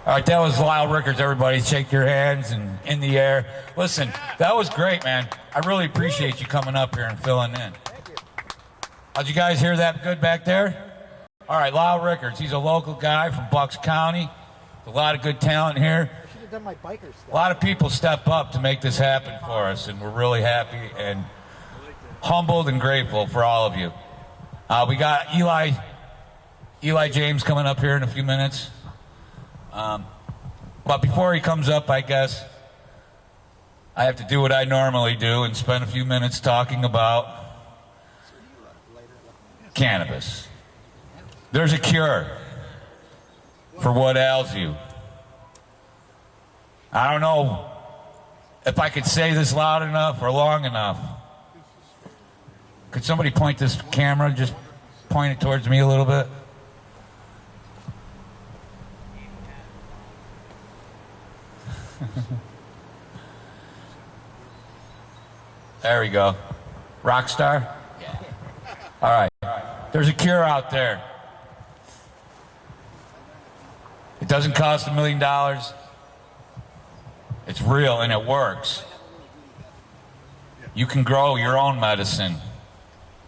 All right, that was Lyle Rickards. Everybody shake your hands and in the air. Listen, that was great, man. I really appreciate you coming up here and filling in. How'd you guys hear that good back there? All right, Lyle Rickards. He's a local guy from Bucks County. A lot of good talent here. I should have done my biker stuff. A lot of people step up to make this happen for us, and we're really happy and humbled and grateful for all of you. We got Eli James coming up here in a few minutes. But before he comes up, I guess I have to do what I normally do and spend a few minutes talking about cannabis. There's a cure for what ails you. I don't know if I could say this loud enough or long enough. Could somebody point this camera, just point it towards me a little bit? There we go. Rock star? Yeah. All right. There's a cure out there. It doesn't cost $1 million. It's real and it works. You can grow your own medicine.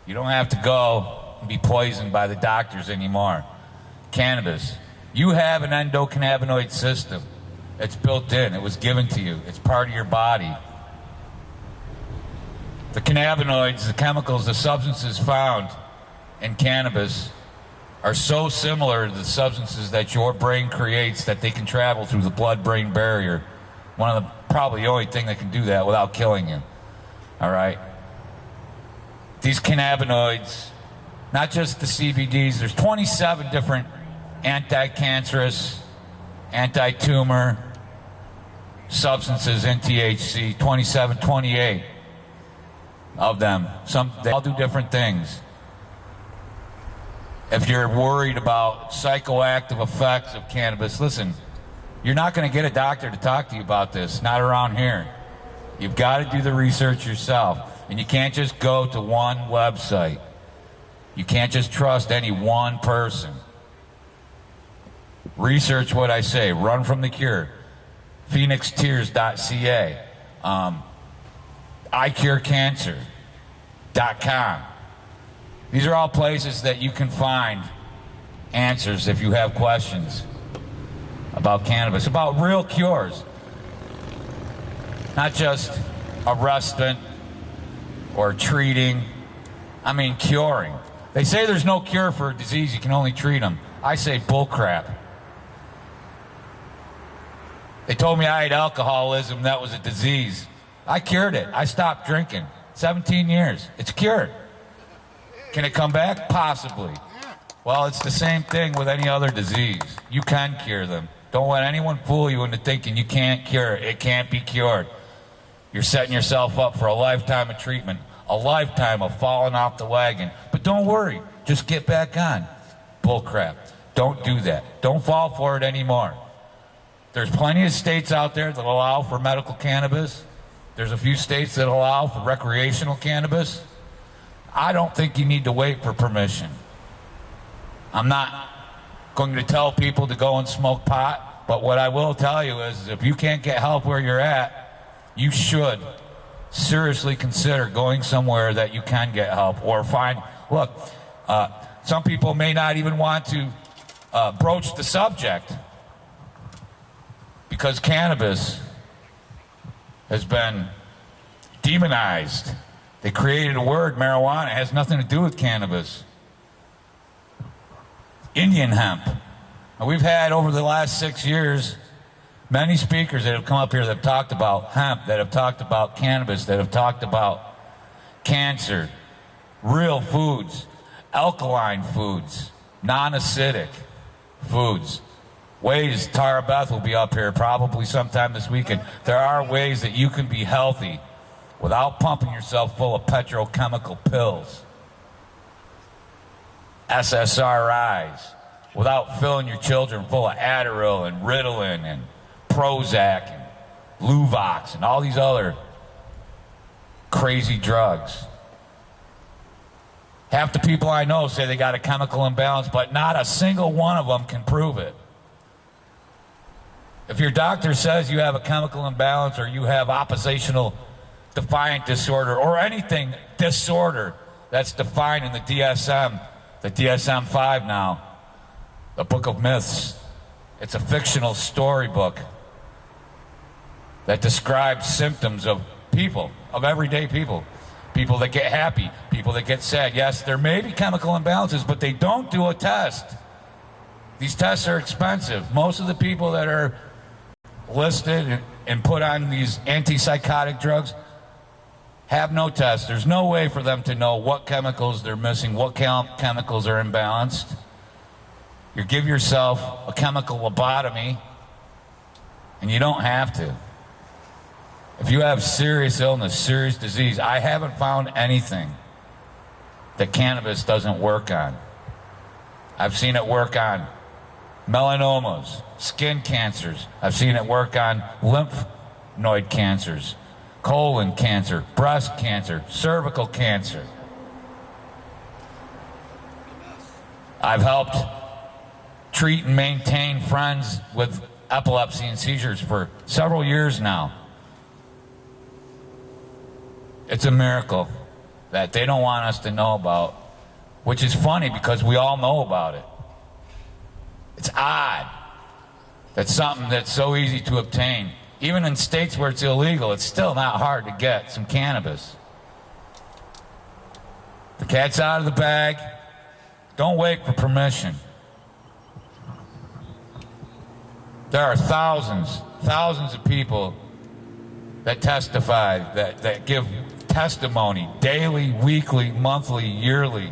You don't have to go and be poisoned by the doctors anymore. Cannabis. You have an endocannabinoid system. It's built in. It was given to you. It's part of your body. The cannabinoids, the chemicals, the substances found in cannabis are so similar to the substances that your brain creates that they can travel through the blood-brain barrier. One of the, probably the only thing that can do that without killing you. All right? These cannabinoids, not just the CBDs, there's 27 different anti-cancerous, anti-tumor substances in THC, 27, 28 of them. They all do different things. If you're worried about psychoactive effects of cannabis, listen, you're not going to get a doctor to talk to you about this, not around here. You've got to do the research yourself. And you can't just go to one website. You can't just trust any one person. Research what I say. Run from the cure. PhoenixTears.ca. ICureCancer.com. These are all places that you can find answers if you have questions about cannabis, about real cures. Not just arresting or treating. I mean curing. They say there's no cure for a disease, you can only treat them. I say bullcrap. They told me I had alcoholism, that was a disease. I cured it. I stopped drinking. 17 years. It's cured. Can it come back? Possibly. Well, it's the same thing with any other disease. You can cure them. Don't let anyone fool you into thinking you can't cure it. It can't be cured. You're setting yourself up for a lifetime of treatment, a lifetime of falling off the wagon. But don't worry. Just get back on. Bullcrap. Don't do that. Don't fall for it anymore. There's plenty of states out there that allow for medical cannabis. There's a few states that allow for recreational cannabis. I don't think you need to wait for permission. I'm not going to tell people to go and smoke pot, but what I will tell you is if you can't get help where you're at, you should seriously consider going somewhere that you can get help or find. Look, some people may not even want to broach the subject because cannabis has been demonized. They created a word, marijuana. It has nothing to do with cannabis. Indian hemp. Now, we've had over the last 6 years many speakers that have come up here that have talked about hemp, that have talked about cannabis, that have talked about cancer, real foods, alkaline foods, non-acidic foods. Ways, Tara Beth will be up here probably sometime this weekend. There are ways that you can be healthy without pumping yourself full of petrochemical pills, SSRIs, without filling your children full of Adderall and Ritalin and Prozac and Luvox and all these other crazy drugs. Half the people I know say they got a chemical imbalance, but not a single one of them can prove it. If your doctor says you have a chemical imbalance or you have oppositional defiant disorder or anything disorder that's defined in the DSM-5 now, the Book of Myths, it's a fictional storybook that describes symptoms of people, of everyday people. People that get happy, people that get sad. Yes, there may be chemical imbalances, but they don't do a test. These tests are expensive. Most of the people that are listed and put on these antipsychotic drugs have no test. There's no way for them to know what chemicals they're missing, what chemicals are imbalanced. You give yourself a chemical lobotomy, and you don't have to. If you have serious illness, serious disease, I haven't found anything that cannabis doesn't work on. I've seen it work on melanomas, skin cancers. I've seen it work on lymph node cancers, colon cancer, breast cancer, cervical cancer. I've helped treat and maintain friends with epilepsy and seizures for several years now. It's a miracle that they don't want us to know about, which is funny because we all know about it. It's odd that something that's so easy to obtain, even in states where it's illegal, it's still not hard to get some cannabis. The cat's out of the bag. Don't wait for permission. There are thousands of people that testify, that give testimony daily, weekly, monthly, yearly,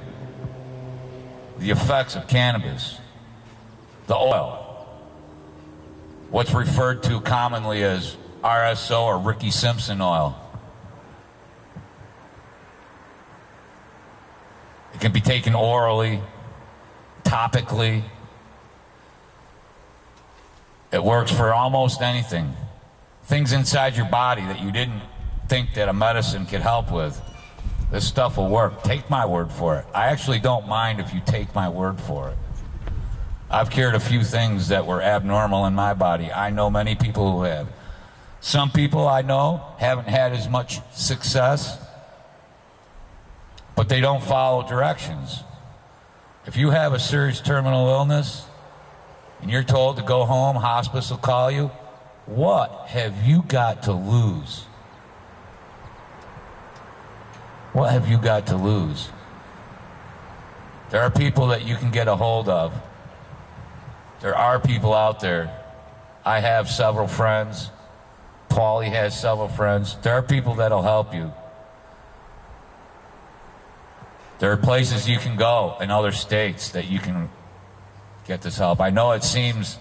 the effects of cannabis. The oil, what's referred to commonly as RSO or Ricky Simpson oil. It can be taken orally, topically. It works for almost anything. Things inside your body that you didn't think that a medicine could help with. This stuff will work. Take my word for it. I actually don't mind if you take my word for it. I've cured a few things that were abnormal in my body. I know many people who have. Some people I know haven't had as much success, but they don't follow directions. If you have a serious terminal illness and you're told to go home, hospice will call you, what have you got to lose? What have you got to lose? There are people that you can get a hold of. There are people out there. I have several friends. Paulie has several friends. There are people that'll help you. There are places you can go in other states that you can get this help. I know it seems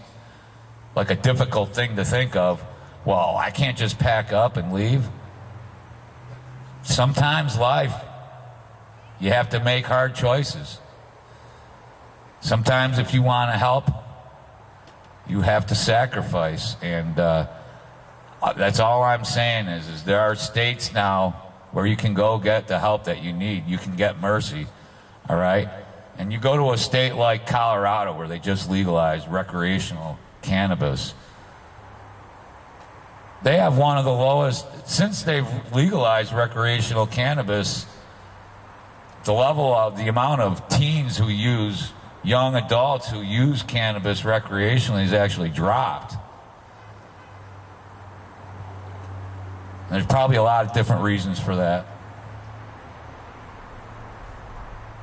like a difficult thing to think of. Well, I can't just pack up and leave. Sometimes life, you have to make hard choices. Sometimes if you want to help, you have to sacrifice. And that's all I'm saying is there are states now where you can go get the help that you need. You can get mercy, all right? And you go to a state like Colorado where they just legalized recreational cannabis. They have one of the lowest, since they've legalized recreational cannabis, the level of the amount of teens who use, young adults who use cannabis recreationally has actually dropped. There's probably a lot of different reasons for that.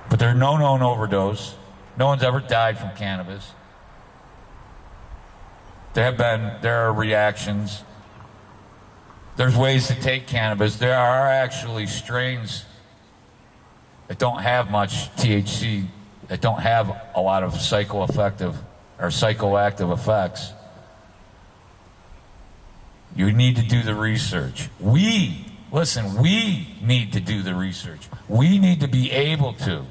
But there are no known overdose. No one's ever died from cannabis. There are reactions. There's ways to take cannabis. There are actually strains that don't have much THC, that don't have a lot of psychoactive effects. You need to do the research. We need to do the research. We need to be able to.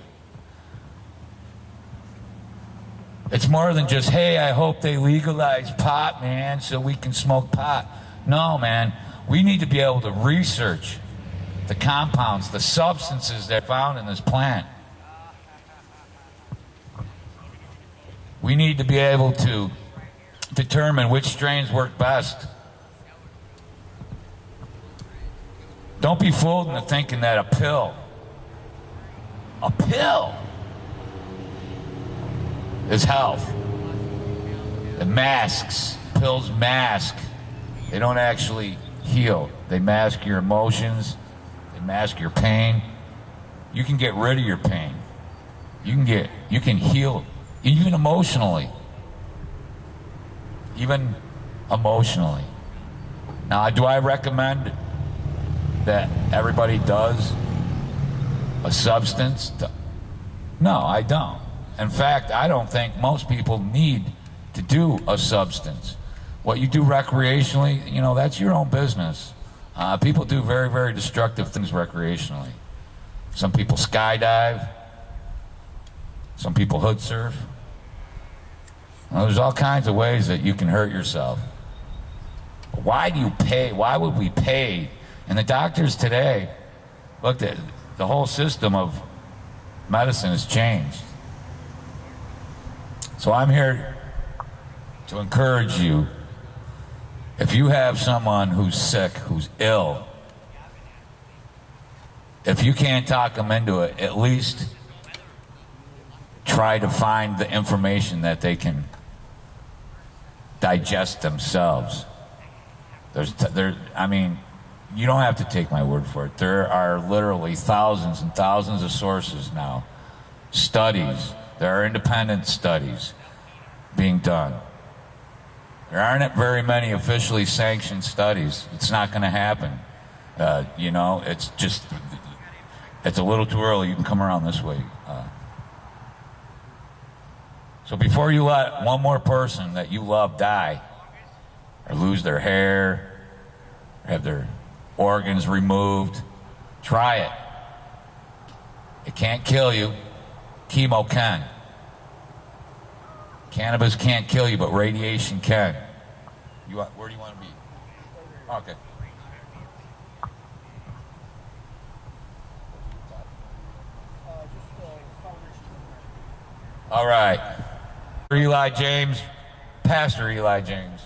It's more than just, hey, I hope they legalize pot, man, so we can smoke pot. No, man. We need to be able to research the compounds, the substances that are found in this plant. We need to be able to determine which strains work best. Don't be fooled into thinking that a pill is health. The masks, pills mask. They don't actually heal. They mask your emotions. They mask your pain. You can get rid of your pain. You can heal, even emotionally. Even emotionally. Now, do I recommend that everybody does a substance? No, I don't. In fact, I don't think most people need to do a substance. What you do recreationally, you know, that's your own business. People do very, very destructive things recreationally. Some people skydive. Some people hood surf. Well, there's all kinds of ways that you can hurt yourself. Why do you pay? Why would we pay? And the doctors today, look, the whole system of medicine has changed. So I'm here to encourage you. If you have someone who's sick, who's ill, if you can't talk them into it, at least try to find the information that they can digest themselves. I mean, you don't have to take my word for it. There are literally thousands and thousands of sources now. Studies. There are independent studies being done. There aren't very many officially sanctioned studies. It's not going to happen. You know, it's a little too early. You can come around this way. So before you let one more person that you love die, or lose their hair, or have their organs removed, try it. It can't kill you. Chemo can. Cannabis can't kill you, but radiation can. Where do you want to be? Okay. All right. Eli James, Pastor Eli James.